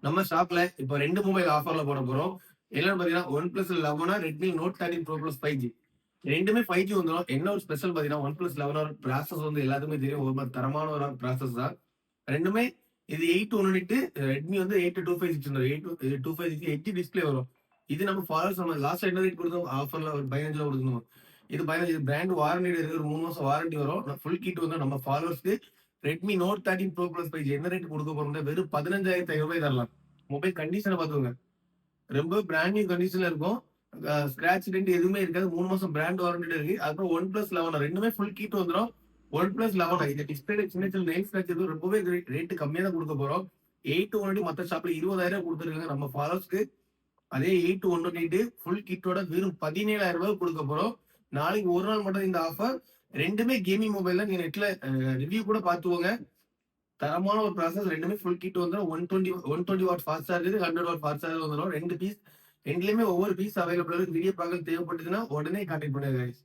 நம்ம ஷாப்ல இப்போ 2 மொபைல் ஆஃபர்ல போட போறோம். என்னன்னு பார்த்தீங்கன்னா, OnePlus 11 Redmi Note 13 Pro Plus 5G. 2மே 5G வந்துரும். என்ன ஒரு ஸ்பெஷல் பார்த்தீங்கன்னா, OnePlus 11 ப்ராசஸ் வந்து எல்லாத்துக்குமே தெரியும். ஒரு மாரி தரமான ஒரு ப்ராசஸ் தான். 2மே இது 8 Redmi வந்து 8256 வந்துரும். 8256 எட்ஜ் டிஸ்ப்ளே வரும். இது நம்ம ஃபாலோவர்ஸ் நம்ம லாஸ்ட்டா என்ன ரேட் குடுத்தோம்? ஆஃபர்ல ஒரு 15 குடுக்கணும். இது 15 இது பிராண்ட் வாரண்டில இருக்கு. ஒரு 3 மாசம் வாரண்டி வரும். ஃபுல் கிட் வந்து நம்ம ஃபாலோவர்ஸ்க்கு Redmi Note 13 Pro Plus 5G என்ன ரேட் குடுக்க போறோம்னா, வெறும் ரூ. 15,500 தரலாம். மொபைல் கண்டிஷன பாத்துக்கோங்க. ரொம்ப பிராண்ட் நியூ கண்டிஷன்ல இருக்கும். ஸ்கிராட்ச் டென்ட் எதுவுமே இருக்காது. 3 மாசம் பிராண்ட் வாரண்டில இருக்கு. அப்புறம் OnePlus 11 2மே ஃபுல் கிட் வந்துரும். OnePlus 11 இந்த டிஸ்ப்ளேல சின்ன சின்ன நெயில் ஸ்கிராட்ச் எதுவும் ரொம்பவே ரேட் கம்மியா தான் குடுக்க போறோம். 8 மத்த ஷாப்ல 20,000 குடுத்துருக்காங்க. நம்ம ஃபாலோவர்ஸ்க்கு அதே 8 ஃபுல் கிட்டோட வெறும் ரூ. 17,000 குடுக்க போறோம். நாளைக்கு ஒரு நாள் மட்டும் இந்த ஆஃபர். 2மே கேமிங் மொபைல் தான். நீங்க நெட்ல ரிவ்யூ கூட பாத்துக்கோங்க. தரமான ஒரு ப்ராசஸ் 2மே ஃபுல் கிட் வந்துரும். 120 watt fast charger, 100 watt fast charger வந்துரும். 2 பீஸ் 2லயுமே ஒவ்வொரு பீஸ் அவைலபிள் இருக்கு. வீடியோ பார்க்க தேவைப்பட்டதுன்னா உடனே கான்டாக்ட் பண்ணுங்க கைஸ்.